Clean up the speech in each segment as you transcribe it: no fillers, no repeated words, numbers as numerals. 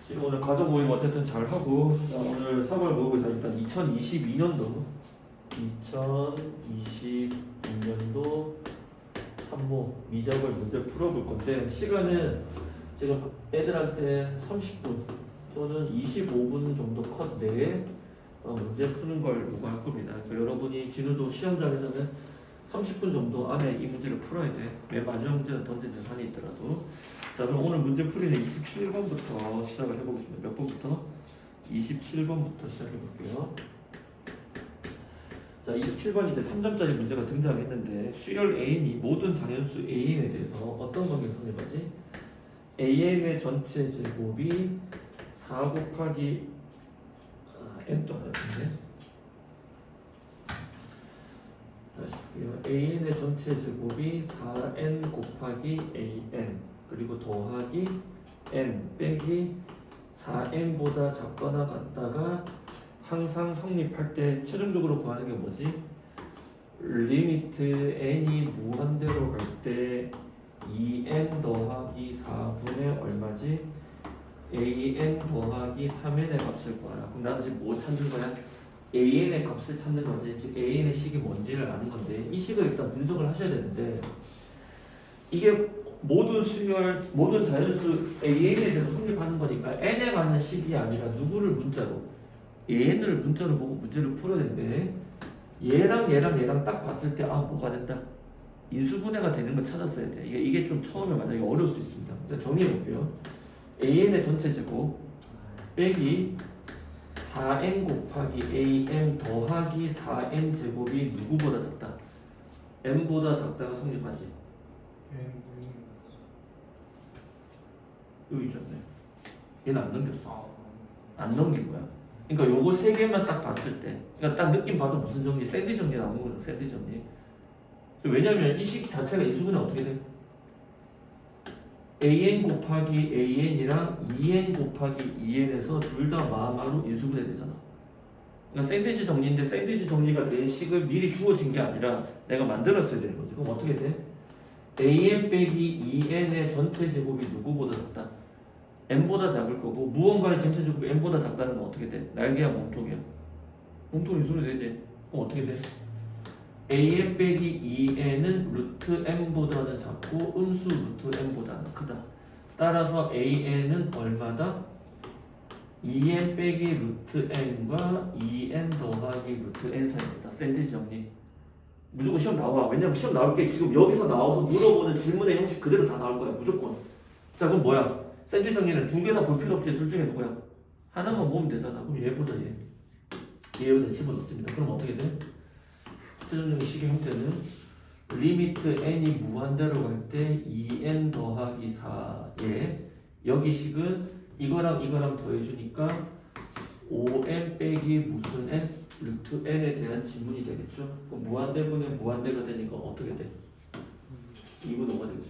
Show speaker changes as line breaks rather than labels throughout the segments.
지금 오늘 가족 모임 어쨌든 잘 하고 오늘 3월 모의고사 일단 2022년도 3모 미적을 문제 풀어볼 건데 시간은 지금 애들한테 30분 또는 25분 정도 컷 내에 문제 푸는 걸 요구할 겁니다. 그러니까 여러분이 진우도 시험장에서는 30분 정도 안에 이 문제를 풀어야 돼. 맨 마지막 문제는 던지는 한이 있더라도. 자, 그럼 오늘 문제 풀이는 27번부터 시작을 해보겠습니다. 몇 번부터? 27번부터 시작해볼게요. 자, 27번 이제 3점짜리 문제가 등장했는데 수열 an이 모든 장현수 an에 대해서 어떤 관계를 성립하지? an의 전체 제곱이 4 곱하기 n 또 하나인데 다시 쓸게요. an의 전체 제곱이 4n 곱하기 an 그리고 더하기 n 빼기 4n보다 작거나 같다가 항상 성립할 때 최종적으로 구하는 게 뭐지? 리미트 n이 무한대로 갈 때 2n 더하기 4분의 얼마지? an 더하기 3n의 값을 구하라. 그럼 나는 지금 뭐 찾는 거야? an의 값을 찾는 거지. 즉 an의 식이 뭔지를 아는 건데 이 식을 일단 분석을 하셔야 되는데 이게 모든 수열, 모든 자연수 an에 대해서 성립하는 거니까 n에 맞는 식이 아니라 누구를 문자로 an을 문자로 보고 문제를 풀어야 되는데 얘랑 딱 봤을 때 아 뭐가 된다 인수분해가 되는 걸 찾았어야 돼. 이게 좀 처음에 만약에 어려울 수 있습니다. 자, 정리해 볼게요. an의 전체 제곱 빼기 4n 곱하기 an 더하기 4n 제곱이 누구보다 작다? n보다 작다가 성립하지. 여기 있잖아요. 얘는 안 넘겼어. 안 넘긴 거야. 그러니까 요거 세 개만 딱 봤을 때, 그러니까 딱 느낌 봐도 무슨 정리? 샌드 정리 나오는 거죠. 샌드 정리. 왜냐면 이 식 자체가 인수분해 어떻게 돼? an 곱하기 an이랑 2n 곱하기 2n에서 둘 다 마마로 인수분해 되잖아. 그러니까 샌드위치 정리인데 샌드위치 정리가 된 식을 미리 주어진 게 아니라 내가 만들었어야 되는 거지. 그럼 어떻게 돼? an 빼기 2n의 전체 제곱이 누구보다 작다? n보다 작을 거고 무언가의 전체 제곱이 n보다 작다는 건 어떻게 돼? 날개야 몸통이야? 몸통이 소리 되지? 그럼 어떻게 돼? an 빼기 2n은 루트 n보다는 작고 음수 루트 n보다는 크다. 따라서 an은 얼마다? 2n 빼기 루트 n과 2n 더하기 루트 n 사이입니다. 샌드위치 정리. 무조건 시험 나와. 왜냐면 시험 나올 게 지금 여기서 나와서 물어보는 질문의 형식 그대로 다 나올 거야. 무조건. 자, 그럼 뭐야? 샌드위치 정리는 두 개 다 볼 필요 없지. 둘 중에 누구야? 하나만 보면 되잖아. 그럼 얘 보자, 얘. 얘 여기다 집어넣습니다. 그럼 어떻게 돼? 최종적인 식의 형태는 리미트 n이 무한대로 갈 때 2n 더하기 4에 여기 식은 이거랑 더해주니까 5n 빼기 무슨 n? 루트 n에 대한 지문이 되겠죠? 그럼 무한대분의 무한대가 되니까 어떻게 돼? 2분 5가 되겠죠.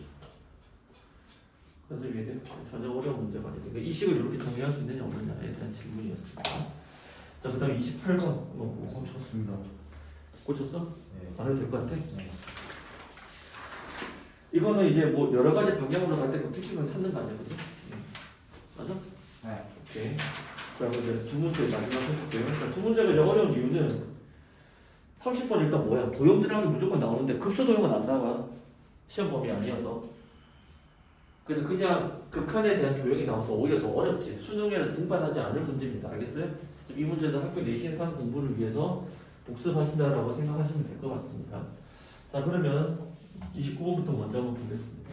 그래서 이게 전혀 어려운 문제가 아니고 이 식을 이렇게 정리할 수 있느냐 없느냐에 대한 질문이었습니다. 자, 그 다음에 28번
고쳤습니다.
고쳤어?
네.
안 해도 될 것 같아?
네.
이거는 이제 뭐 여러 가지 방향으로 갈 때 그 특징을 찾는 거 아니야, 그죠? 맞아?
네.
오케이. 자, 이제 두 문제 마지막 해볼게요. 그러니까 두 문제가 이제 어려운 이유는 30번 일단 뭐야? 도형 들어가면 무조건 나오는데 급소 도형은 안 나와. 시험 범위 아니어서. 그래서 그냥 극한에 대한 도형이 나와서 오히려 더 어렵지. 수능에는 등반하지 않을 문제입니다. 알겠어요? 이 문제는 학교 내신상 공부를 위해서 복습하신다라고 생각하시면 될 것 같습니다. 자, 그러면 29번부터 먼저 한번 보겠습니다.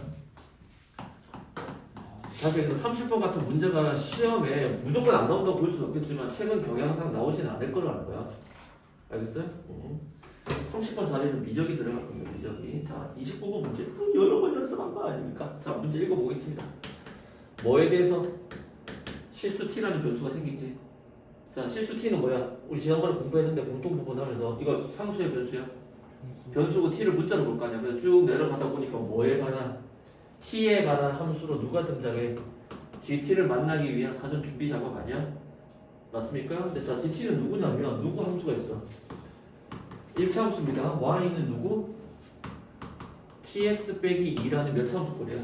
자, 그래서 30번 같은 문제가 시험에 무조건 안 나온다고 볼 수는 없겠지만 최근 경향상 나오진 않을 거라는 거야. 알겠어요? 30번 자리는 미적이 들어갈 겁니다. 미적이. 자, 29번 문제 여러 번 연습한 거 아닙니까? 자, 문제 읽어보겠습니다. 뭐에 대해서 실수 t라는 변수가 생기지? 자, 실수 t는 뭐야? 우리 지난번에 공부했는데 공통 부분하면서 이거 상수의 변수야? 변수고 t를 문자로 볼 거 아니야. 그래서 쭉 내려가다 보니까 뭐에 관한 t에 관한 함수로 누가 등장해? gt를 만나기 위한 사전 준비 작업 아니야? 맞습니까? 근데 자, gt는 누구냐면 누구 함수가 있어? 1차 함수입니다. y는 누구? tx 빼기 2라는 몇 차 함수꼴이야?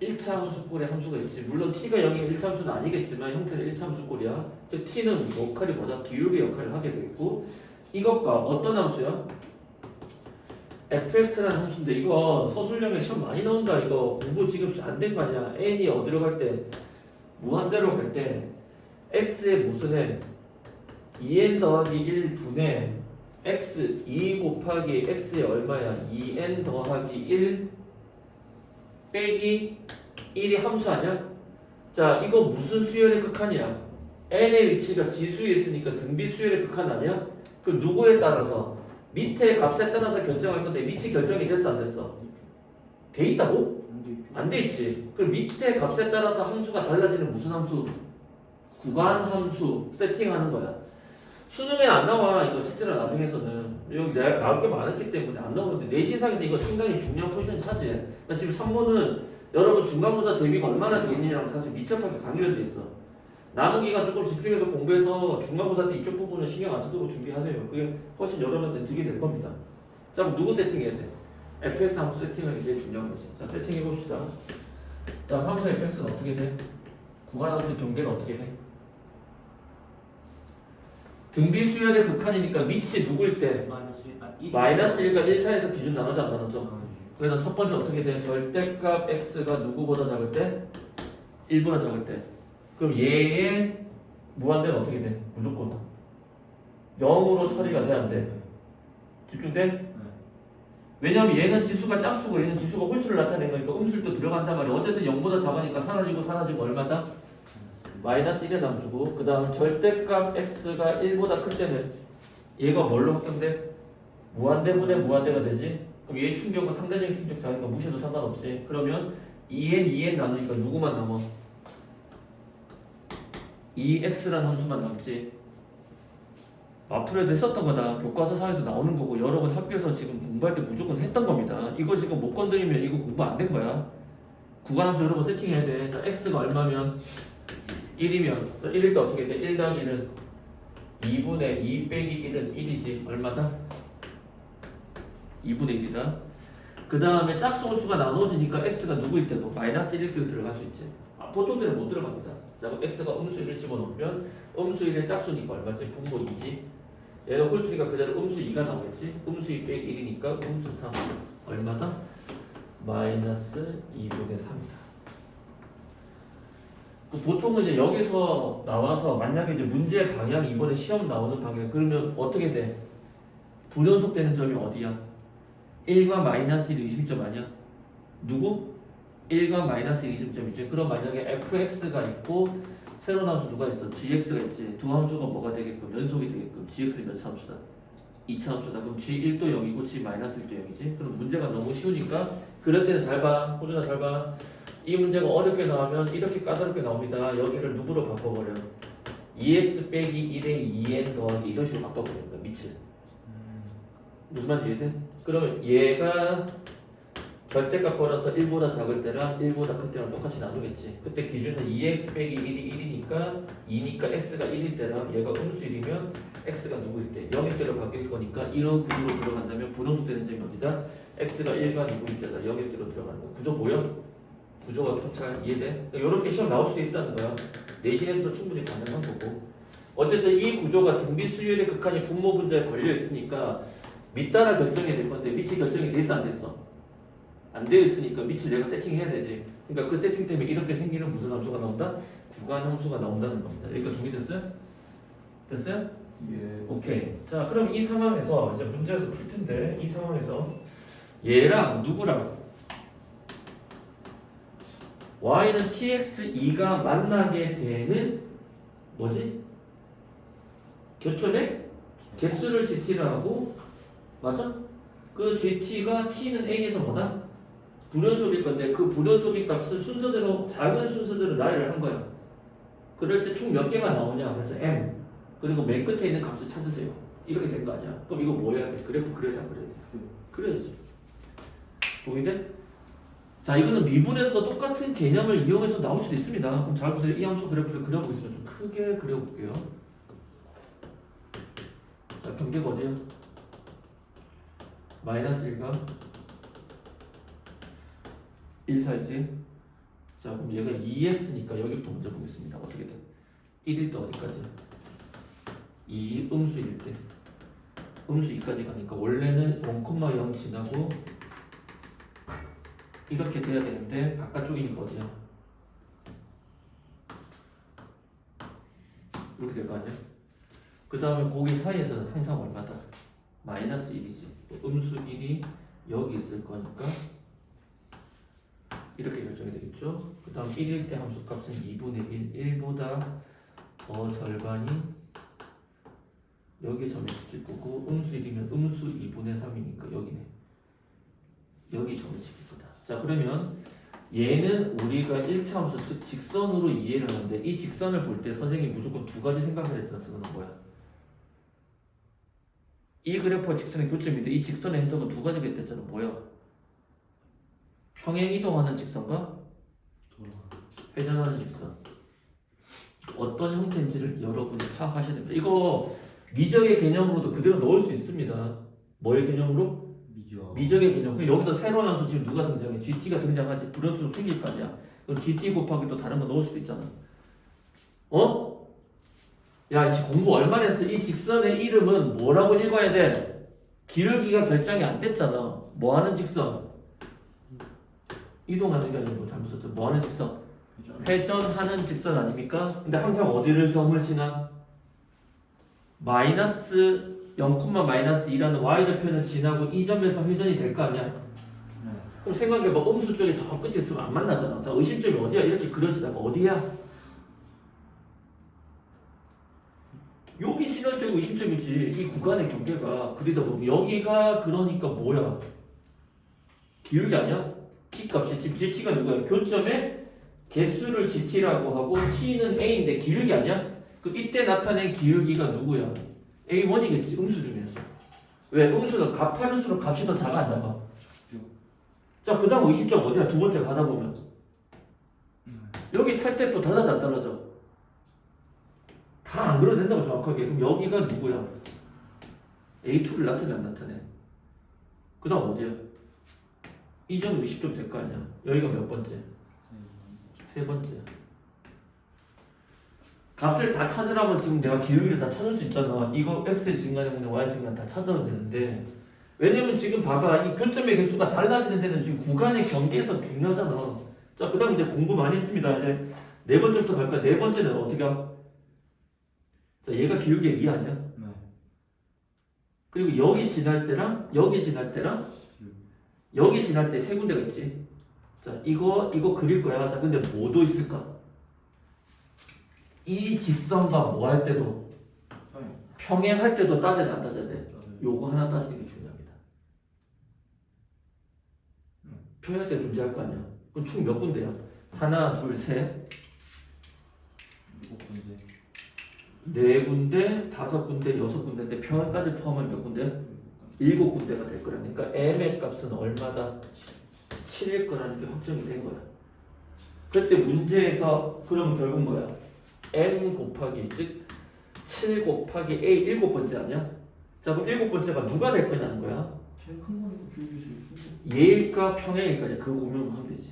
1차 함수꼴의 함수가 있지. 물론 t가 0이면 1차 함수는 아니겠지만 형태는 1차 함수꼴이야. 즉 t는 역할이 뭐다? 기울기 역할을 하게 되겠고 이것과 어떤 함수야? fx라는 함수인데 이거 서술형에 시험 많이 나온다. 이거 공부 지금 안 된 거 아니야. n이 어디로 갈 때? 무한대로 갈 때 x의 무슨 n? 2n 더하기 1분의 x 2 곱하기 x의 얼마야? 2n 더하기 1 빼기 1이 함수 아니야? 자, 이거 무슨 수열의 극한이야? n의 위치가 지수에 있으니까 등비 수열의 극한 아니야? 그 누구에 따라서? 밑에 값에 따라서 결정할 건데 위치 결정이 됐어 안 됐어? 돼 있다고? 안 돼 있지. 그럼 밑에 값에 따라서 함수가 달라지는 무슨 함수? 구간 함수 세팅하는 거야. 수능에 안 나와. 이거 실제로 나중에서는 여기 나올 게 많았기 때문에 안 나오는데 내신상에서 이거 상당히 중요한 포지션 차지해. 그러니까 지금 3번은 여러분 중간고사 대비가 얼마나 돼 있느냐랑 사실 밀접하게 관련돼 있어. 남은 기간 조금 집중해서 공부해서 중간고사 때 이쪽 부분은 신경 안 쓰도록 준비하세요. 그게 훨씬 여러분한테 득이 될 겁니다. 자, 그럼 누구 세팅해야 돼? fx 함수 세팅하는 게 제일 중요한 거지. 자, 세팅해 봅시다. 자, 함수 fx는 어떻게 돼? 구간 함수 경계는 어떻게 돼? 등비 수열의 극한이니까 밑이 누구일 때? 마이너스 1과 1차에서 기준 나누지 안 나누죠? 그래서 첫 번째 어떻게 돼? 절대값 x가 누구보다 작을 때? 1보다 작을 때. 그럼 얘의 무한대는 어떻게 돼? 무조건 0으로 처리가 돼 안 돼? 집중돼? 왜냐면 얘는 지수가 짝수고 얘는 지수가 홀수를 나타낸 거니까 음수도 들어간단 말이야. 어쨌든 0보다 작으니까 사라지고 얼마다? 마이너스 1의 함수고 그 다음 절대값 x가 1보다 클 때는 얘가 뭘로 확정돼? 무한대분의 무한대가 되지? 그럼 얘 충격은 상대적인 충격 작으니까 무시해도 상관없지. 그러면 2n 나누니까 누구만 남아? 2x라는 함수만 남지. 앞으로도 했었던 거다. 교과서상에도 나오는 거고 여러 번 학교에서 지금 공부할 때 무조건 했던 겁니다. 이거 지금 못 건드리면 이거 공부 안 된 거야. 구간함수 여러 번 세팅해야 돼. 자, x가 얼마면? 1이면 1일 때 어떻게 돼? 1 더하기 1은 2분의 2 빼기 1은 1이지. 얼마다? 2분의 1이다. 그 다음에 짝수 홀수가 나눠지니까 x가 누구일 때도 마이너스 1일 때도 들어갈 수 있지. 보통 때는 못 들어갑니다. 자, 그럼 x가 음수 1을 집어넣으면 음수 1의 짝수니까 얼마지? 분모 2지. 얘는 홀수니까 그대로 음수 2가 나오겠지. 음수 2 빼기 1이니까 음수 3 얼마다? 마이너스 2분의 3이다. 보통은 이제 여기서 나와서 만약에 이제 문제 방향 이번에 시험 나오는 방향 그러면 어떻게 돼? 불연속되는 점이 어디야? 1과 마이너스 1 의심점 아니야? 누구? 1과 마이너스 1 의심점이지. 그럼 만약에 fx가 있고 새로운 함수 누가 있어? gx가 있지. 두 함수가 뭐가 되게끔? 연속이 되게끔. gx는 몇 차 함수다? 2차 함수다. 그럼 g1도 0이고 g 마이너스 1도 0이지. 그럼 문제가 너무 쉬우니까 그럴 때는 잘 봐. 호준아 잘 봐. 이 문제가 어렵게 나오면 이렇게 까다롭게 나옵니다. 여기를 누구로 바꿔버려? 2x 빼기 1에 2n 더하기 이런 식으로 바꿔버립니다. 밑을. 무슨 말인지 이해돼? 그러면 얘가 절대값 걸어서 1보다 작을 때랑 1보다 클 때랑 똑같이 나누겠지. 그때 기준은 2x 빼기 1이 1이니까 2니까 x가 1일 때랑 얘가 음수 1이면 x가 누구일 때 0일 때로 바뀔 거니까 이런 구조로 들어간다면 불연속되는 점이 어디다? x가 1과 2분일 때다 0일 때로 들어가는 거. 구조 보여? 구조가 좀 잘 이해돼? 이렇게 시험 나올 수도 있다는 거야. 내신에서도 충분히 가능한 거고. 어쨌든 이 구조가 등비 수열의 극한이 분모 분자에 걸려 있으니까 밑따라 결정이 될 건데 밑이 결정이 됐어 안 됐어? 안 되어 있으니까 밑을 내가 세팅해야 되지. 그러니까 그 세팅 때문에 이렇게 생기는 무슨 함수가 나온다? 구간 함수가 나온다는 겁니다. 여기까지 동의됐어요? 됐어요?
예.
오케이. 자, 그럼 이 상황에서 이제 문제에서 풀 텐데 이 상황에서 얘랑 누구랑 y는 tx2가 만나게 되는 뭐지? 교촌의 개수를 gt를 하고 맞아? 그 gt가 t는 a에서 뭐다? 불연속일 건데 그 불연속인 값을 순서대로 작은 순서대로 나열을 한 거야. 그럴 때 총 몇 개가 나오냐? 그래서 m 그리고 맨 끝에 있는 값을 찾으세요. 이렇게 된 거 아니야? 그럼 이거 뭐 해야 돼? 그래프 그려야 돼? 안 그려야 돼? 그래야지. 동의돼? 자, 이거는 미분에서도 똑같은 개념을 이용해서 나올 수도 있습니다. 그럼 잘 보세요. 이 함수 그래프를 그려보겠습니다. 좀 크게 그려볼게요. 자, 경계가 어디야? 마이너스 1과 1 사이지. 자 그럼 얘가 2x니까 여기부터 먼저 보겠습니다. 어떻게든 1일 때 어디까지? 2 음수일 때 음수 2까지 가니까 원래는 1,0 지나고 이렇게 돼야 되는데 바깥쪽이니까 어디야? 이렇게 될 거 아니야? 그 다음에 거기 사이에서는 항상 얼마다? 마이너스 1이지. 음수 1이 여기 있을 거니까 이렇게 결정이 되겠죠? 그 다음 1일 때 함수값은 2분의 1, 1보다 더 절반이 여기에 점유시킬 거고 음수 1이면 음수 2분의 3이니까 여기네. 여기 점유시킬 거다. 자 그러면 얘는 우리가 1차 함수 즉 직선으로 이해를 하는데 이 직선을 볼 때 선생님이 무조건 두 가지 생각을 했잖아. 그건 뭐야? 이 그래프와 직선의 교점인데 이 직선의 해석은 두 가지가 있댔잖아. 뭐야? 평행 이동하는 직선과 회전하는 직선. 어떤 형태인지를 여러분이 파악하셔야 됩니다. 이거 미적의 개념으로도 그대로 넣을 수 있습니다. 뭐의 개념으로? 미적의 개념. 여기서 새로운 함수 지금 누가 등장해? GT가 등장하지. 불연수로 생길 거 아니야. 그럼 GT 곱하기 또 다른 거 넣을 수도 있잖아. 어? 야, 이 공부 얼마나 했어? 이 직선의 이름은 뭐라고 읽어야 돼? 기울기가 결정이 안 됐잖아. 뭐 하는 직선? 이동하는 게 아니고 잘못 썼죠. 뭐 하는 직선? 회전하는 직선 아닙니까? 근데 항상 어디를 점을 지나? 마이너스 0,-2라는 y좌표는 지나고 이 점에서 회전이 될 거 아니야? 그럼 생각해봐. 음수 쪽에 저 끝에 있으면 안 만나잖아. 자, 의심점이 어디야? 이렇게 그려지다가 어디야? 여기 지날 때가 의심점이지. 이 구간의 경계가 그리다 보면 여기가 그러니까 뭐야? 기울기 아니야? t값이 지금 gt가 누구야? 교점의 개수를 gt라고 하고 t는 a인데 기울기 아니야? 그 이때 나타낸 기울기가 누구야? a1이겠지. 음수 중에서. 왜? 음수는 값할수록 값이 더 작아 안 작아? 자, 그 다음 의심점 어디야? 두 번째 가다 보면 여기 탈 때 또 달라져 안 달라져? 다 안 그려도 된다고 정확하게. 그럼 여기가 누구야? A2를 나타내 안 나타내? 그 다음 어디야? 이 점 의심점 될 거 아니야? 여기가 몇 번째? 세 번째. 값을 다 찾으라면 지금 내가 기울기를 다 찾을 수 있잖아. 이거 x의 증가분의 y 증가 다 찾아야 되는데 왜냐면 지금 봐봐. 이 교점의 개수가 달라지는 데는 지금 구간의 경계에서 중요하잖아. 자, 그 다음 이제 공부 많이 했습니다. 이제 네 번째부터 갈 거야. 네 번째는 어떻게 하? 자, 얘가 기울기의 2 아니야?
네.
그리고 여기 지날 때랑 여기 지날 때랑 여기 지날 때 세 군데가 있지. 자, 이거 그릴 거야. 자, 근데 뭐도 있을까? 이 직선과 뭐 할 때도 평행할 때도 따져야 돼, 안 따져야 돼? 요거 하나 따지는 게 중요합니다. 평행할 때 존재할 거 아니야. 그럼 총 몇 군데야? 하나, 둘, 셋, 네 군데, 다섯 군데, 여섯 군데인데 평행까지 포함하면 몇 군데? 일곱 군데가 될 거라니까 m의 값은 얼마다? 7일 거라는 게 확정이 된 거야. 그때 문제에서 그러면 결국 뭐야? m 곱하기 즉 7 곱하기 a 일곱 번째 아니야? 자, 그럼 일곱 번째가 누가 될 거냐는 거야?
제일 큰 거니까 기울기 제일 큰 거.
얘일까 평행일까지 그 고민을 하면 되지.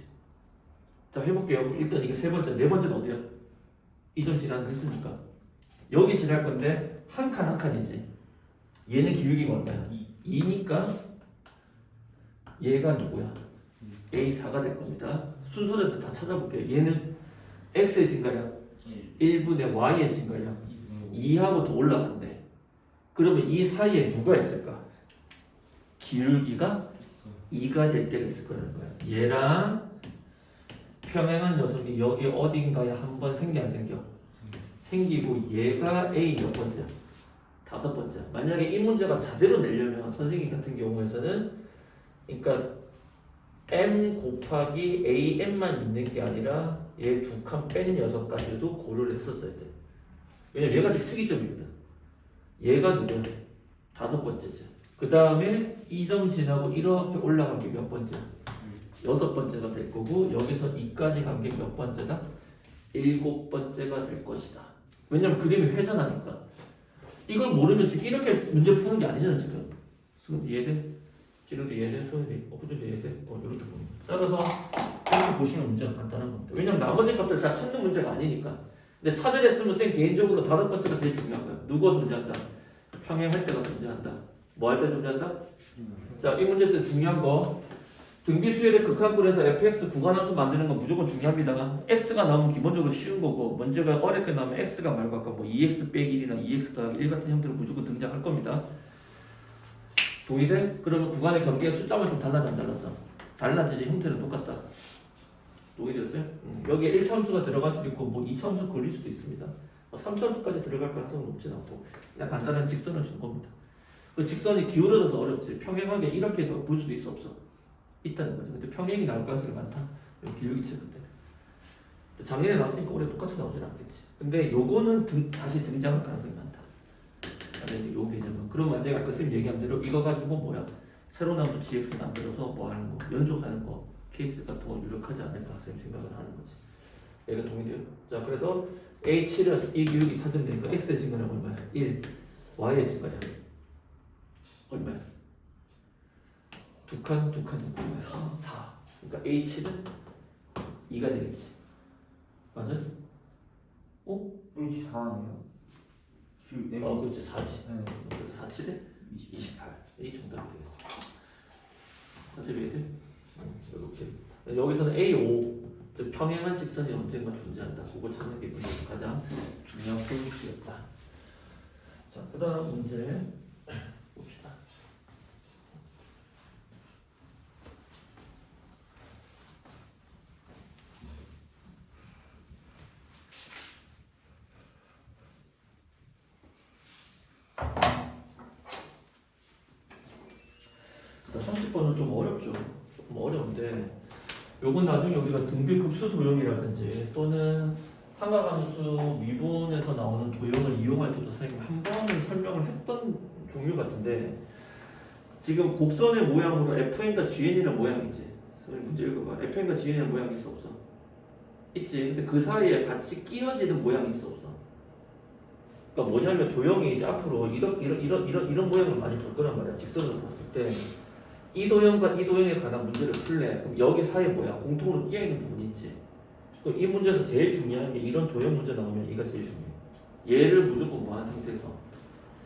자, 해볼게요. 일단 이게 세 번째, 네 번째는 어디야? 이전 지나는 거 했으니까 여기 지날 건데 한 칸 한 칸이지. 얘는 기울기가 얼마야? 2니까 얘가 누구야? A4가 될 겁니다. 순서대로 다 찾아볼게요. 얘는 X의 증가량 1분의 Y의 증가량 2하고 더 올라간대. 그러면 이 사이에 누가 있을까? 기울기가 2가 될 때가 있을 거라는 거야. 얘랑 평행한 녀석이 여기 어딘가에 한번 생겨 안 생겨? 생기고 얘가 A 몇 번째야? 다섯 번째. 만약에 이 문제가 제대로 내려면 선생님 같은 경우에서는 그러니까 m 곱하기 am만 있는 게 아니라 얘 두 칸 뺀 녀석까지도 고려를 했었어야 돼. 왜냐면 얘가 좀 특이점이거든. 얘가 누구야? 다섯 번째지. 그 다음에 이 점 지나고 이렇게 올라간 게 몇 번째야? 여섯 번째가 될 거고 여기서 2까지 간 게 몇 번째다? 일곱 번째가 될 것이다. 왜냐면 그림이 회전하니까. 이걸 모르면 지금 이렇게 문제 푸는 게 아니잖아 지금. 수능 이해돼? 지금도 이해돼? 수능도 후준도 이해돼? 이렇게 보는 거야. 따라서 이렇게 보시면 문제가 간단한 겁니다. 왜냐면 나머지 값들 다 찾는 문제가 아니니까. 근데 찾아냈으면 쌤 개인적으로 5번째가 제일 중요한 거야. 누가 존재한다? 평행할 때가 존재한다. 뭐 할 때 존재한다? 자, 이 문제에서 중요한 거 등비수열의 극한권에서 fx 구간함수 만드는 건 무조건 중요합니다. x가 나오면 기본적으로 쉬운 거고 문제가 어렵게 나오면 x가 말고 아까 뭐 2x 빼기 1이나 2x 더하기 1 같은 형태로 무조건 등장할 겁니다. 동의돼? 그러면 구간의 경계의 숫자만 좀 달라져 안 달라져? 달라지지 형태는 똑같다. 동의됐어요? 여기에 1차함수가 들어갈 수도 있고 뭐 2차함수 걸릴 수도 있습니다. 3차함수까지 들어갈 가능성은 높진 않고 그냥 간단한 직선을 준 겁니다. 그 직선이 기울어져서 어렵지 평행하게 이렇게 볼 수도 있어 없어? 있다는 거죠. 근데 평행이 나올 가능성이 많다. 기울기체 그때. 작년에 나왔으니까 올해 똑같이 나오진 않겠지. 근데 요거는 다시 등장할 가능성이 많다. 요 개념은. 그럼 만약에 아까 선생님 얘기한 대로 이거 가지고 뭐야? 새로운 함수 gx 만들어서 뭐 하는 거? 연속하는 거. 케이스 같은 거 유력하지 않을까 선생님 생각을 하는 거지. 얘가 동의돼요. 자, 그래서 H7은 이 기울기 찾으면 되니까 x의 증가는 얼마야? 1. y의 증가야. 얼마야? 두 칸 4. 그러니까 H는 2가 되겠지. 맞아? 어?
H 4네요.
그렇지 4지.
네.
그래서 4치대 28. 이 정답이 되겠습니다. 다시 이해돼? 이렇게. 여기서는 A5 즉 평행한 직선이 언젠가 존재한다. 그거 찾는 게 문제에서 가장 중요한 포인트였다. 자, 그다음 문제 봅시다. 자, 30번은 좀 어렵죠. 조금 어려운데 요건 나중에 우리가 등비급수 도형이라든지 또는 삼각함수 미분에서 나오는 도형을 이용할 때도 선생님 한 번은 설명을 했던 종류 같은데 지금 곡선의 모양으로 fn과 gn이라는 모양이 있지. 선생님 문제 읽어봐. fn과 gn이라는 모양이 있어 없어? 있지. 근데 그 사이에 같이 끼어지는 모양이 있어 없어? 그러니까 뭐냐면 도형이 이제 앞으로 이런 모양을 많이 볼 거란 말이야. 직선으로 봤을 때. 이 도형과 이 도형에 관한 문제를 풀래. 그럼 여기 사이에 뭐야? 공통으로 끼어있는 부분이 있지. 그럼 이 문제에서 제일 중요한 게 이런 도형 문제 나오면 이가 제일 중요해. 얘를 무조건 뭐한 상태에서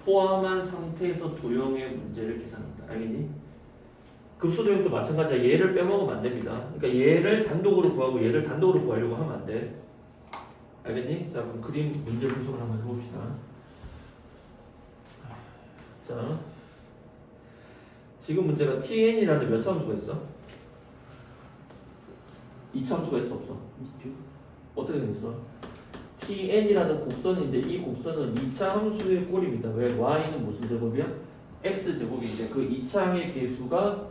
포함한 상태에서 도형의 문제를 계산한다. 알겠니? 급수 도형도 마찬가지야. 얘를 빼먹으면 안 됩니다. 그러니까 얘를 단독으로 구하고 얘를 단독으로 구하려고 하면 안 돼. 알겠니? 자, 그럼 그림 문제 분석을 한번 해봅시다. 자. 지금 문제가 tn이라는 몇 차함수가 있어? 2차함수가 있어 없어?
있죠.
어떻게 되겠어? tn이라는 곡선인데 이 곡선은 2차 함수의 꼴입니다. 왜? y는 무슨 제곱이야? x 제곱인데 그 2차항의 개수가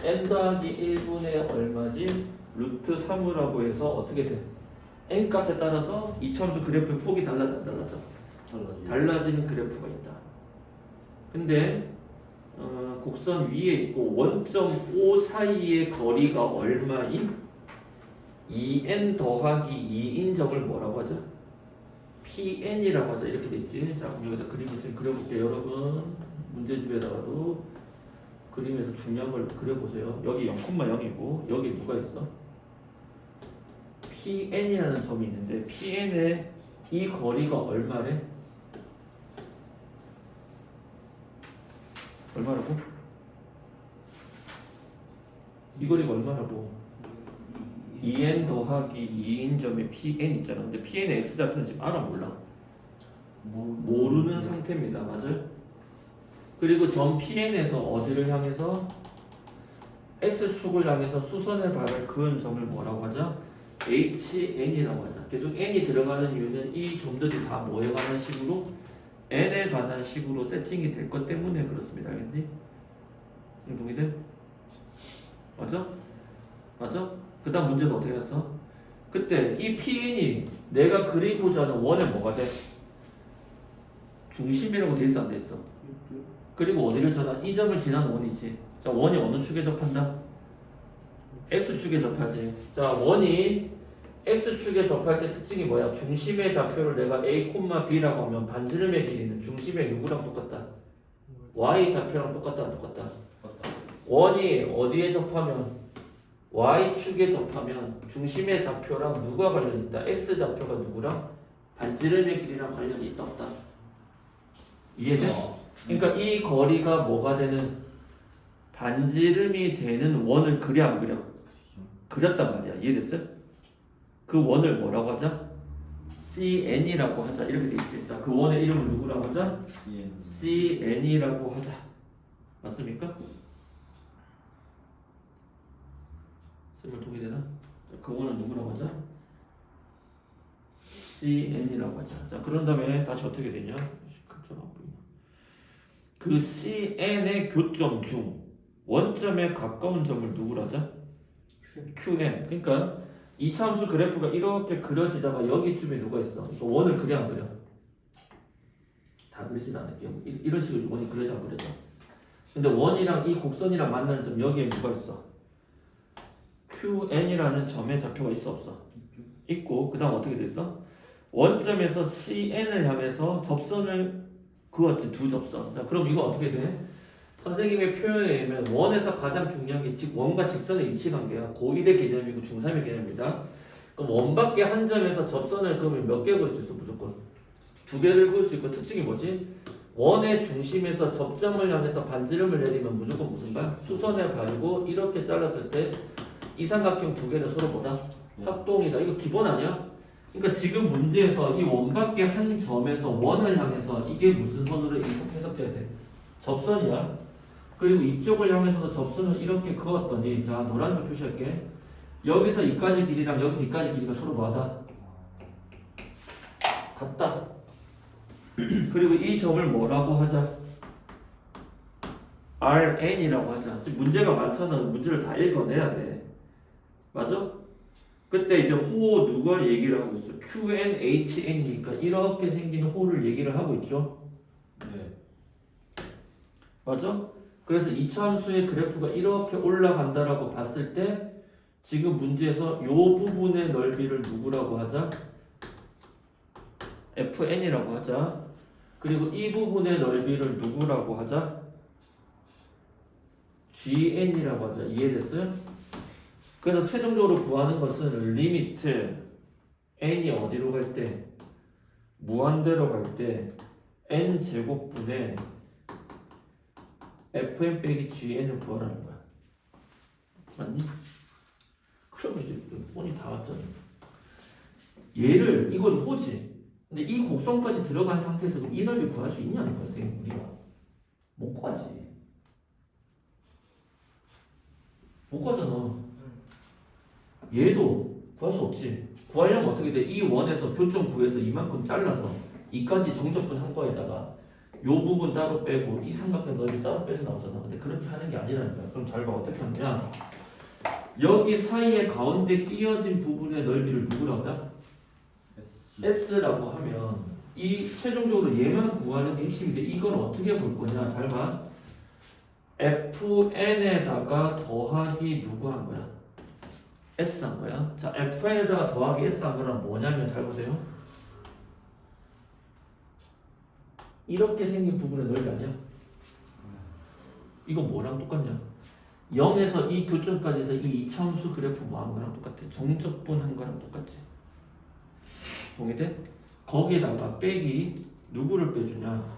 n 더하기 1분의 얼마지? 루트 3이라고 해서 어떻게 돼? n 값에 따라서 2차 함수 그래프의 폭이 달라져 안 달라져? 달라지는 그래프가 있다. 근데 곡선 위에 있고 원점 O 사이의 거리가 얼마인 2n 더하기 2인 점을 뭐라고 하죠? PN이라고 하죠. 이렇게 돼 있지. 자, 그럼 여기다 그림을 좀 그려볼게요. 여러분 문제집에다가도 그림에서 중요한 걸 그려보세요. 여기 0,0이고 여기 누가 있어? PN이라는 점이 있는데 PN의 이 거리가 얼마래? 얼마라고? 이 거리가 얼마라고? 2n 더하기 2인 점의 pn 있잖아. 근데 pn의 x좌표는 지금 알아 몰라? 모르는 상태입니다. 맞아요? 그리고 점 pn에서 어디를 향해서? x축을 향해서 수선의 발을 그은 점을 뭐라고 하죠? hn이라고 하죠. 계속 n이 들어가는 이유는 이 점들이 다 뭐에 관한 식으로? n에 관한 식으로 세팅이 될 것 때문에 그렇습니다. 알겠니? 동의돼? 맞아? 맞아? 그 다음 문제도 어떻게 했어? 그때 이 PN이 내가 그리고자 하는 원에 뭐가 돼? 중심이라고 돼 있어 안 돼 있어? 그리고 어디를 전한? 이 점을 지나는 원이지. 자, 원이 어느 축에 접한다? X축에 접하지. 자, 원이 X축에 접할 때 특징이 뭐야? 중심의 좌표를 내가 A, B라고 하면 반지름의 길이는 중심의 누구랑 똑같다? Y 좌표랑 똑같다 안 똑같다? 원이 어디에 접하면 y축에 접하면 중심의 좌표랑 누가 관련이 있다? x좌표가 누구랑? 반지름의 길이랑 관련이 있다 없다? 이해돼? 그러니까 이 거리가 뭐가 되는 반지름이 되는 원을 그려 안 그려? 그렸단 말이야. 이해됐어요? 그 원을 뭐라고 하자? CN이라고 하자. 이렇게 돼 있습니다. 그 원의 이름을 누구라고 하자? CN이라고 하자. 맞습니까? 쌤을 동의되나? 그 원은 누구라고 하자? CN이라고 하자. 자, 그런 다음에 다시 어떻게 되냐? 극점 안 보이나? 그 CN의 교점 중 원점에 가까운 점을 누구라 하자? QN. 그러니까 이차함수 그래프가 이렇게 그려지다가 여기쯤에 누가 있어? 그러니까 원을 그려 안 그려? 다 그리진 않을게요. 이런 식으로 원이 그려져 안 그려져? 근데 원이랑 이 곡선이랑 만나는 점 여기에 누가 있어? QN이라는 점의 좌표가 있어 없어? 있고 그 다음 어떻게 됐어? 원점에서 CN을 향해서 접선을 그었지. 두 접선. 자, 그럼 이거 어떻게 돼? 선생님의 표현에 의하면 원에서 가장 중요한 게 원과 직선의 위치 관계야. 고1의 개념이고 중3의 개념입니다. 그럼 원밖에 한 점에서 접선을 그으면 몇 개 그을 수 있어? 무조건 두 개를 그을 수 있고 특징이 뭐지? 원의 중심에서 접점을 향해서 반지름을 내리면 무조건 무슨 발? 수선의 발이고 이렇게 잘랐을 때 이 삼각형 두 개는 서로 뭐다? 합동이다. 이거 기본 아니야? 그러니까 지금 문제에서 이 원밖에 한 점에서 원을 향해서 이게 무슨 선으로 해석돼야 돼? 접선이야. 그리고 이쪽을 향해서도 접선을 이렇게 그었더니 자 노란색 표시할게. 여기서 이까지 길이랑 여기서 이까지 길이가 서로 뭐하다? 같다. 그리고 이 점을 뭐라고 하자? RN이라고 하자. 지금 문제가 많잖아. 문제를 다 읽어내야 돼. 맞아? 그때 이제 호 누가 얘기를 하고 있어? QNHN이니까 이렇게 생긴 호를 얘기를 하고 있죠.
네.
맞아? 그래서 이차함수의 그래프가 이렇게 올라간다라고 봤을 때 지금 문제에서 이 부분의 넓이를 누구라고 하자? FN이라고 하자. 그리고 이 부분의 넓이를 누구라고 하자? GN이라고 하자. 이해됐어요? 그래서 최종적으로 구하는 것은 리미트 n이 어디로 갈 때? 무한대로 갈 때 n 제곱분의 fn 빼기 gn을 구하라는 거야. 맞니? 그러면 이제 뻔히 다 왔잖아. 얘를 이건 호지. 근데 이 곡선까지 들어간 상태에서 이 넓이 구할 수 있냐는 거야, 선생님. 우리가 못 구하지. 못 구하잖아. 얘도 구할 수 없지. 구하려면 어떻게 돼? 이 원에서 교점 구해서 이만큼 잘라서 이까지 정적분 한 거에다가 요 부분 따로 빼고 이 삼각형 넓이 따로 빼서 나오잖아. 근데 그렇게 하는 게 아니라는 거야. 그럼 잘 봐. 어떻게 하느냐? 여기 사이에 가운데 끼어진 부분의 넓이를 누구라고 하자? S라고 하면 이 최종적으로 얘만 구하는 게 핵심인데 이건 어떻게 볼 거냐? 잘 봐. FN에다가 더하기 누구 한 거야? S 한 거야. 자, FN에다가 더하기 S 한 거는 뭐냐면 잘 보세요. 이렇게 생긴 부분의 넓이 아니야? 이거 뭐랑 똑같냐? 0에서 이 교점까지 해서 이 이차함수 그래프 뭐 한 거랑 똑같아. 정적분 한 거랑 똑같지. 동의돼? 거기다가 빼기 누구를 빼주냐?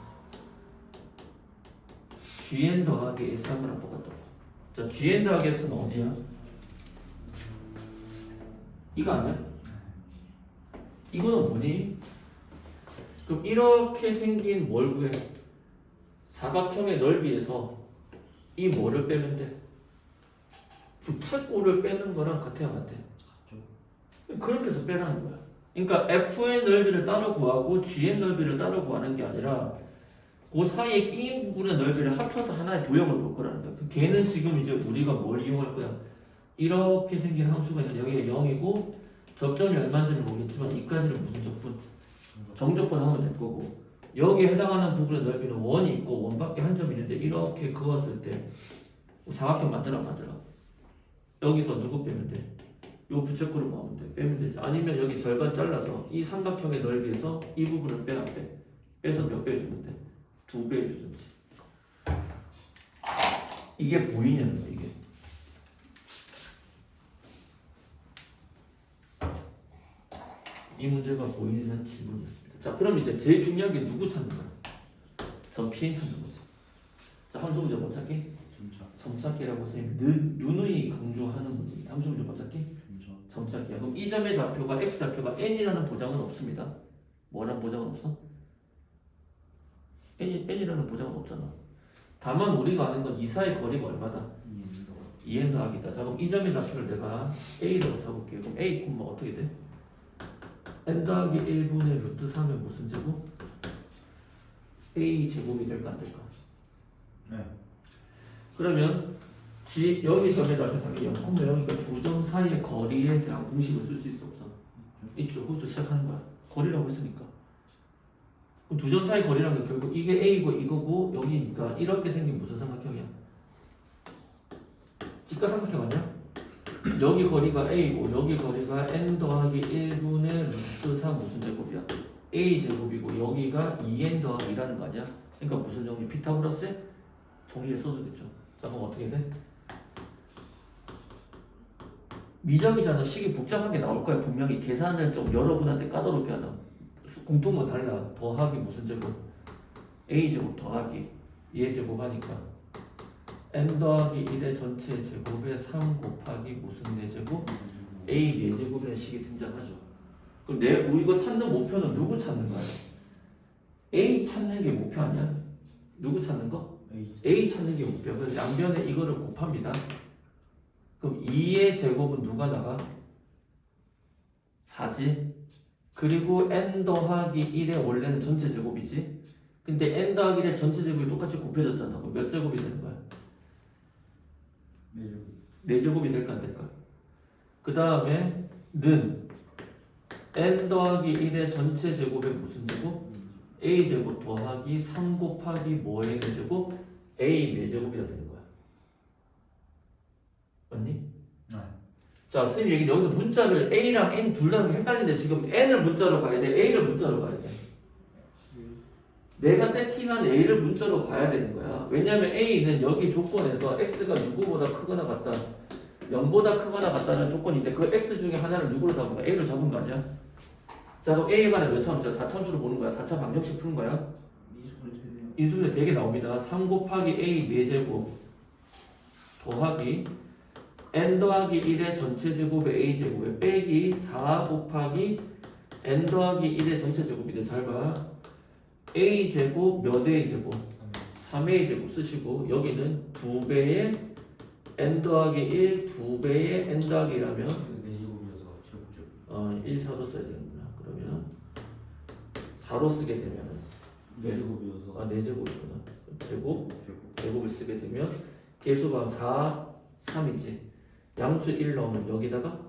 GN 더하기 S 한 거랑 똑같다고. 자, GN 더하기 S는 어디야? 이거 아니야? 이거는 뭐니? 그럼 이렇게 생긴 뭘 구해? 사각형의 넓이에서 이 뭐를 빼면 돼? 부채꼴을 빼는 거랑 같아야 같아. 그렇게 해서 빼라는 거야. 그러니까 F의 넓이를 따로 구하고 G의 넓이를 따로 구하는 게 아니라 그 사이에 끼인 부분의 넓이를 합쳐서 하나의 도형을 볼 거라는 거야. 걔는 지금 이제 우리가 뭘 이용할 거야? 이렇게 생긴 함수가 있는데 여기가 0이고 접점이 얼마인지는 모르겠지만 이까지는 무슨 적분? 정적분 하면 될 거고 여기에 해당하는 부분의 넓이는 원이 있고 원밖에 한 점이 있는데 이렇게 그었을 때 사각형 만들어 여기서 누구 빼면 돼? 요 부채꼴을 모으면 돼. 빼면 되지. 아니면 여기 절반 잘라서 이 삼각형의 넓이에서 이 부분을 빼 안 빼? 빼서 몇 배 해주면 돼? 2배 해주든지. 이게 보이냐는 거야, 이게. 이 문제가 보이는 질문이었습니다. 자, 그럼 이제 제일 중요한 게 누구 찾는 거야? 점 Pn 찾는 거지. 자, 함수 문제 못 찾기? 점 찾기라고 선생님이 누누이 강조하는 문제입니다. 함수 문제 못 찾기? 점 찾기야. 그럼 이 점의 좌표가 x 좌표가 n이라는 보장은 없습니다. 뭐라는 보장은 없어? n이라는 보장은 없잖아. 다만 우리가 아는 건 이 사이의 거리가 얼마다? 2n 더하기다. 자, 그럼 이 점의 좌표를 내가 a라고 잡을게요. 그럼 a, 어떻게 돼? n 더하기 1분의 루트 3의 무슨 제곱? a 제곱이 될까 안 될까?
네.
그러면 여기 점의 좌표 당연히 0,0이니까 두 점 사이의 거리에 대한 공식을 쓸 수 있어 없어? 있죠. 거기서 시작하는 거야. 거리라고 했으니까. 그럼 두 점 사이 거리라는 게 결국 이게 a고 이거고 여기니까 이렇게 생긴 무슨 삼각형이야? 직각삼각형 아니야? 여기 거리가 a고 여기 거리가 n 더하기 1분의 루트 3 무슨 제곱이야? a 제곱이고 여기가 2n 더하기 2라는 거 아니야? 그러니까 무슨 정리? 피타고라스의 정리를 써도 되죠. 자, 그럼 어떻게 돼? 미적이잖아. 식이 복잡하게 나올 거야. 분명히 계산을 좀 여러분한테 까다롭게 하나. 공통은 달라. 더하기 무슨 제곱? a 제곱 더하기 얘 제곱 하니까 n 더하기 1의 전체 제곱에 3 곱하기 무슨 4제곱? a 4제곱이라는 식이 등장하죠. 그럼 우리 이거 찾는 목표는 누구 찾는 거야? a 찾는 게 목표 아니야? 누구 찾는 거? a 찾는 게 목표야. 그래서 양변에 이거를 곱합니다. 그럼 2의 제곱은 누가 나가? 4지. 그리고 n 더하기 1의 원래는 전체 제곱이지. 근데 n 더하기 1의 전체 제곱이 똑같이 곱해졌잖아. 그럼 몇 제곱이 되는 거야? 4제곱이 될까 안 될까? 그 다음에 는 n 더하기 1의 전체 제곱의 무슨 제곱? a 제곱 더하기 3 곱하기 뭐의 4제곱? a 4제곱이라 되는 거야. 맞니?
네.
자, 선생님 얘기 여기서 문자를 a랑 n 둘 다 헷갈리는데 지금 n을 문자로 가야 돼, a를 문자로 가야 돼. 내가 세팅한 a를 문자로 봐야 되는 거야. 왜냐면 a는 여기 조건에서 x가 누구보다 크거나 같다, 0보다 크거나 같다는 조건인데 그 x 중에 하나를 누구로 잡은 거야? a로 잡은 거 아니야? 자, 그럼 a에 관한 몇 차함수야? 4차함수로 보는 거야? 4차 방정식 푸는 거야? 인수분해 되게 나옵니다. 3 곱하기 a 4제곱 더하기 n 더하기 1의 전체 제곱의 a 제곱에 빼기 4 곱하기 n 더하기 1의 전체 제곱인데 잘 봐. a 제곱 몇 a 제곱? 3a 제곱 쓰시고 여기는 2배의 n 더하기 1 2배의 n 더하기 1하면 1, 4로 써야 되는구나. 그러면 4로 쓰게 되면 4제곱이구나. 제곱을 쓰게 되면 개수가 4, 3이지. 양수 1 넣으면 여기다가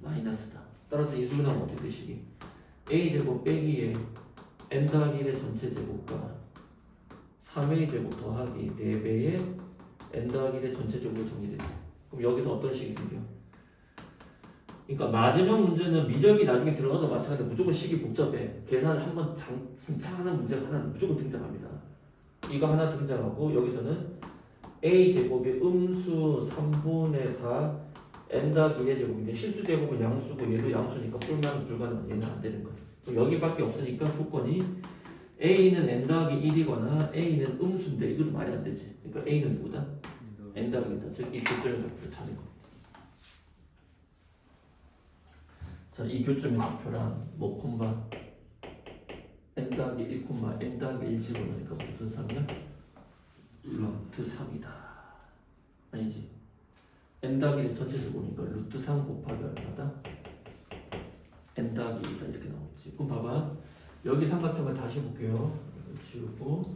마이너스다. 따라서 인수분해하면 어떻게 되시기? a 제곱 빼기에 n 더하기 1의 전체 제곱과 3a 제곱 더하기 4배의 n 더하기 1의 전체 제곱으로 정리되죠. 그럼 여기서 어떤 식이 생겨? 그러니까 마지막 문제는 미적이 나중에 들어가도 마찬가지로 무조건 식이 복잡해. 계산을 한번 진짜 하는 문제가 하나는 무조건 등장합니다. 이거 하나 등장하고 여기서는 a 제곱이 음수 3분의 4 n 더하기 1의 제곱인데 실수 제곱은 양수고 얘도 양수니까 풀만 불가능, 얘는 안 되는 거야. 그럼 여기밖에 없으니까 조건이 a는 n 더하기 1이거나 a는 음수인데 이것도 말이 안 되지. 그러니까 a는 누구다? n 더하기 1이다. 즉 이 교점의 좌표를 찾는 거. 자, 이 교점의 좌표란 뭐 콤마 n 더하기 1 콤마 n 더하기 1 집어넣으니까 무슨 3이야? 루트 3이다. 아니지. n 더하기 1 전체 제곱이니까 루트 3 곱하기 얼마다? n 더하기 2다 이렇게 나오지. 그럼 봐봐. 여기 삼각형을 다시 볼게요. 이거 지우고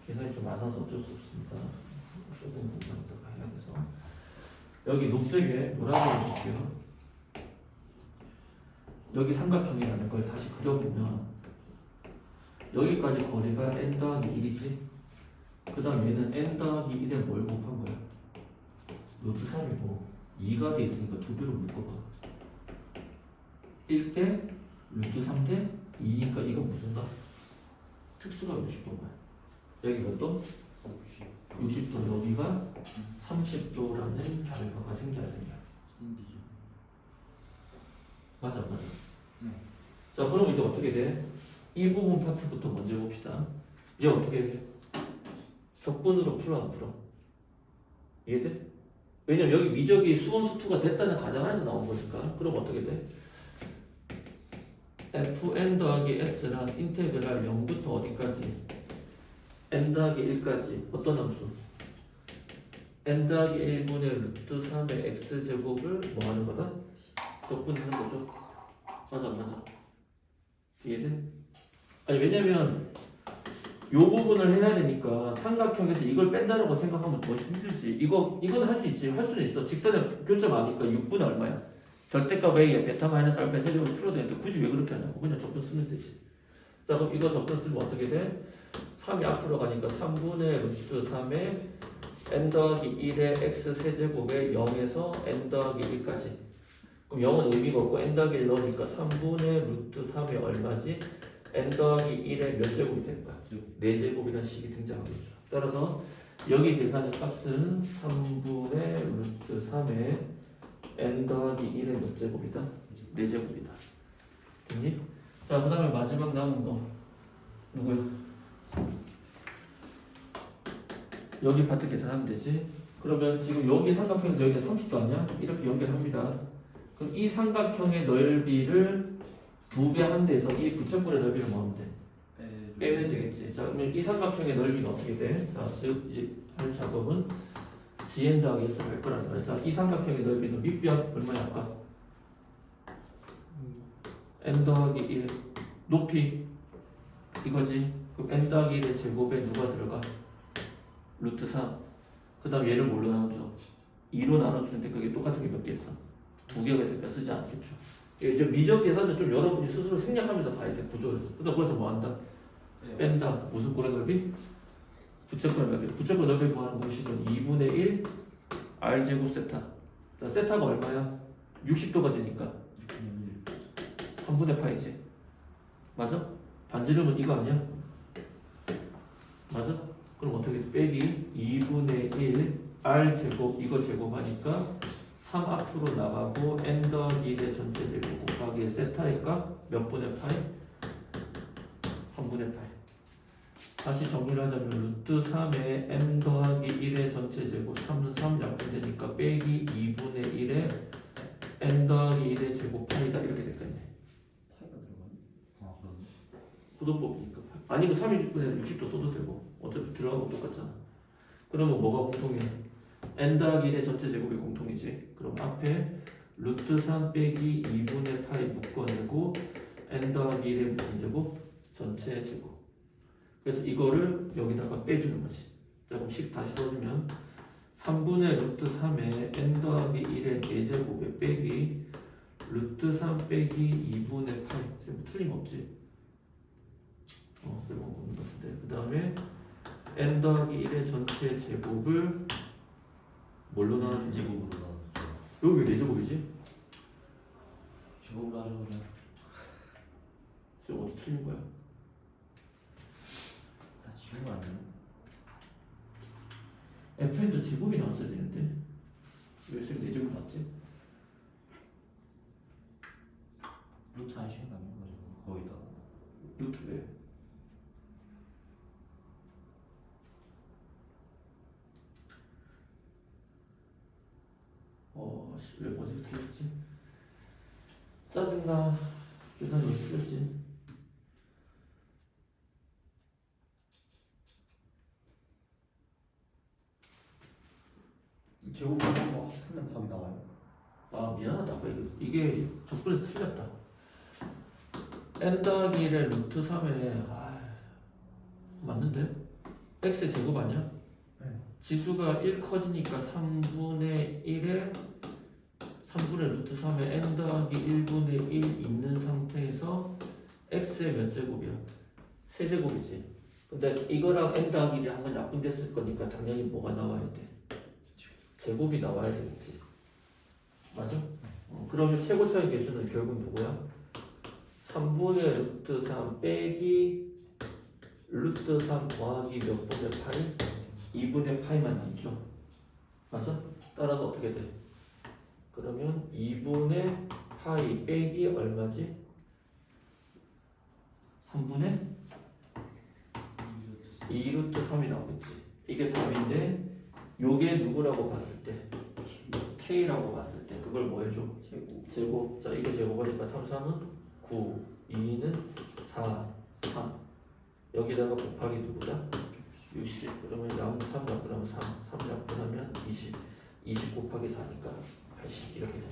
계산이 좀 많아서 어쩔 수 없습니다. 조금 공부만 더 해야 돼서 여기 녹색에 노란색을 볼게요. 여기 삼각형이라는 걸 다시 그려보면 여기까지 거리가 n 더하기 1이지. 그 다음 얘는 n 더하기 1에 뭘 곱한 거야? 루트 3이고 2가 돼 있으니까 2배로 묶어봐. 1대 루트 3대 2니까 이건 무슨가? 특수가 60도인 거야. 여기 몇 도? 60도. 여기가 30도라는 결과가 생겨야 생겨. 맞아 맞아.
네.
자 그럼 이제 어떻게 돼? 이 부분 파트부터 먼저 봅시다. 얘 어떻게 해? 적분으로 풀어 안 풀어? 이해돼? 왜냐면 여기 미적이 수원수투가 됐다는 가정 안에서 나온 거니까. 그럼 어떻게 돼? fn 더하기 s랑 인테그랄 0부터 어디까지? n 더하기 1까지 어떤 함수? n 더하기 1분의 루트 3의 x제곱을 뭐 하는 거다? 적분하는 거죠. 맞아 맞아. 이해돼? 아니 왜냐면 요 부분을 해야 되니까 삼각형에서 이걸 뺀다는 거 생각하면 더 힘들지. 이거는 할 수 있지. 할 수는 있어. 직선의 교점 아니까 6분의 얼마야? 절대값 A에 베타 마이너스 알파 세제곱을 풀어야 되는데 굳이 왜 그렇게 하냐고. 그냥 적분 쓰면 되지. 자 그럼 이거 적분 쓰면 어떻게 돼? 3이 앞으로 가니까 3분의 루트 3에 n 더하기 1의 x 세제곱에 0에서 n 더하기 1까지. 그럼 0은 의미가 없고 n 더하기 1 넣으니까 3분의 루트 3이 얼마지? n 더하기 1의 몇 제곱이 될까? 4제곱이라는 식이 등장하겠죠. 따라서 여기 계산의 값은 3분의 루트 3의 n 더하기 1의 몇 제곱이다? 4제곱이다. 됐니? 자, 그 다음에 마지막 남은 거 누구야? 여기 파트 계산하면 되지. 그러면 지금 여기 삼각형에서 여기가 30도 아니야? 이렇게 연결합니다. 그럼 이 삼각형의 넓이를 2배 한 데서 이 부채꼴의 넓이를 뭐 하면 돼? 빼면 되겠지. 자, 그러면 이 삼각형의 넓이는 어떻게 돼? 자, 즉 이제 할 작업은 gn 더하기 s를 할 거란 말이야. 자, 이 삼각형의 넓이는 밑변 얼마야 아까? n 더하기 1 높이 이거지. 그럼 n 더하기 1의 제곱에 누가 들어가? 루트 3. 그 다음 얘를 뭘로 나누죠? 2로 나눠주는데 그게 똑같은 게 몇 개 있어? 2개가 있으니까 쓰지 않겠죠. 이제 미적 계산은 좀 여러분이 스스로 생략하면서 가야 돼. 구조에서. 근데 그래서 뭐 한다? 뺀다. 무슨 꼴의 넓이? 부채꼴의 넓이. 부채꼴 넓이 구하는 공식은 2분의 1 r제곱 세타. 자, 세타가 얼마야? 60도가 되니까 3분의 파이지. 맞아? 반지름은 이거 아니야? 맞아? 그럼 어떻게 돼? 빼기 2분의 1 r제곱 이거 제곱하니까 3 앞으로 나가고 n 더하기 1의 전체 제곱 곱하기 세타니까 몇 분의 파이? 3분의 파이. 다시 정리를 하자면 루트 3의 n 더하기 1의 전체 제곱 3 약분되니까 빼기 2분의 1의 n 더하기 1의 제곱 파이다 이렇게 됐겠네.
파이가 들어가네. 아 그러네.
구도법이니까. 아니면 30분에 60도 써도 되고 어차피 들어가고 똑같잖아. 그러면 뭐가 공통이야? n 더하기 1의 전체 제곱이 공통이지. 그럼 앞에 루트 3 빼기 2분의 파이 묶어내고 n 더하기 1의 무슨 제곱? 전체 제곱. 그래서 이거를 여기다가 빼주는 거지. 자 그럼 식 다시 써주면 3분의 루트 3에 n 더하기 1의 4제곱에 빼기 루트 3 빼기 2분의 파이. 뭐 틀림없지. 그런 거 보는 것 같은데. 그 다음에 n 더하기 1의 전체 제곱을 뭘로 나누지?
제곱으로 나누죠.
여기 왜 4제곱이지?
제곱으로 하죠 그냥.
지금 어디 틀린 거야?
다 지운 거 아니에요?
fn도 제곱이 나왔어야 되는데 왜 지금 4제곱 나왔지?
루트 안 쉬운 거 아니에요? 거기다가.
루트 왜? 왜 어디서 틀렸지? 짜증나. 계산이 왜 틀렸지?
제곱으로 한거 합하면 답이 나와요.
아 미안하다. 아까 이게 적분에서 틀렸다. n 더하기 1의 루트 3에 맞는데? x 제곱 아니야?
네.
지수가 1 커지니까 3분의 1에 3분의 루트 3에 n 더하기 1분의 1 있는 상태에서 x의 몇 제곱이야? 세제곱이지. 근데 이거랑 n 더하기 1이 한번 약분됐을 거니까 당연히 뭐가 나와야 돼? 제곱이 나와야 되겠지. 맞아? 그러면 최고차의 개수는 결국 누구야? 3분의 루트 3 빼기 루트 3 더하기 몇 분의 파이? 2분의 파이만 남죠. 맞아? 따라서 어떻게 돼? 그러면 2분의 파이 빼기 얼마지? 3분의 2루트 3이 나오겠지. 이게 답인데 요게 누구라고 봤을 때? K라고 봤을 때 그걸 뭐 해줘? 제곱. 자 이거 제곱하니까 3, 3은 9, 2는 4, 3. 여기다가 곱하기 누구다? 60. 그러면 양은 3 약분하면 3, 3 약분하면 20. 20 곱하기 4니까 80 이렇게 돼.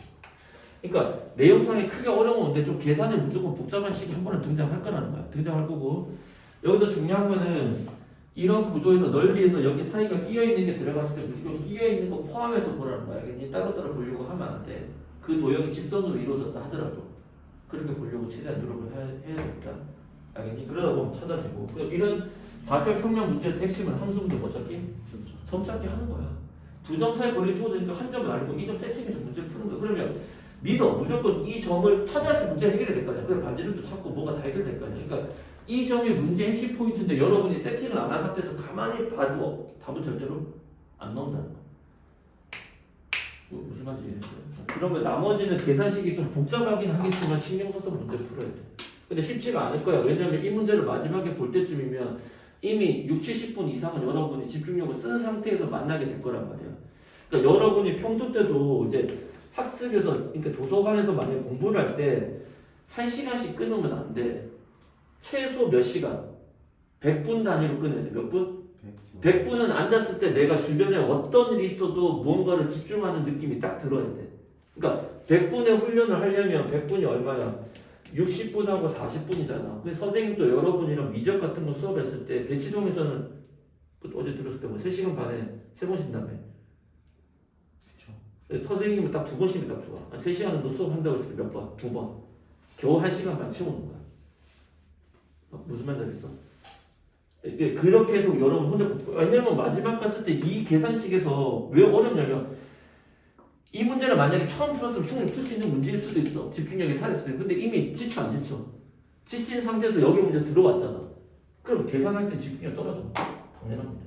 그러니까 내용상에 크게 어려운데 좀 계산에 무조건 복잡한 식이 한 번은 등장할 거라는 거야. 등장할 거고 여기서 중요한 거는 이런 구조에서 넓이에서 여기 사이가 끼어 있는 게 들어갔을 때 무조건 끼어 있는 거 포함해서 보라는 거야. 알겠니? 따로따로 보려고 하면 안 돼. 그 도형이 직선으로 이루어졌다 하더라도 그렇게 보려고 최대한 노력을 해야 됩니다. 알겠니? 그러다 보면 찾아지고 이런 좌표 평면 문제에서 핵심은 함수 문제 못 찾기? 점 찾기 하는 거야. 두 점 사이 거리 주어지니까 한 점을 알고 이 점 세팅해서 문제 푸는 거야. 그러면 믿어. 무조건 이 점을 찾아야지 문제 해결이 될 거 아니야. 그래 반지름도 찾고 뭐가 다 해결될 거 아니야. 그러니까 이 점이 문제 핵심 포인트인데 여러분이 세팅을 안 한 상태에서 가만히 봐도 답은 절대로 안 나온다는 거. 무슨 말인지 이해했어요? 그런 거 나머지는 계산식이 좀 복잡하긴 하겠지만 신경 써서 문제 풀어야 돼. 근데 쉽지가 않을 거야. 왜냐면 이 문제를 마지막에 볼 때쯤이면 이미 6, 70분 이상은 여러분이 집중력을 쓴 상태에서 만나게 될 거란 말이야. 그러니까 여러분이 평소 때도 이제 학습에서, 그러니까 도서관에서 만약에 공부를 할 때 1시간씩 끊으면 안 돼. 최소 몇 시간? 100분 단위로 끊어야 돼. 몇 분? 100분은 앉았을 때 내가 주변에 어떤 일이 있어도 무언가를 집중하는 느낌이 딱 들어야 돼. 그러니까 100분의 훈련을 하려면 100분이 얼마야? 60분하고 40분이잖아. 근데 선생님도 여러분이랑 미적 같은 거 수업했을 때 대치동에서는 어제 들었을 때 뭐 3시간 반에 3번 쉰다며. 그쵸. 선생님은 딱 2번씩이 딱 좋아. 3시간 정도 수업한다고 했을 때 몇 번? 2번. 겨우 1시간 반 채우는 거야. 무슨 말인지 알겠어? 이게 그렇게 해도 여러분 혼자, 왜냐면 마지막 갔을 때 이 계산식에서 왜 어렵냐면 이 문제를 만약에 처음 풀었으면 충분히 풀 수 있는 문제일 수도 있어. 집중력이 살았을 때. 근데 이미 지쳐 안 지쳐? 지친 상태에서 여기 문제 들어왔잖아. 그럼 계산할 때 집중력이 떨어져. 당연합니다.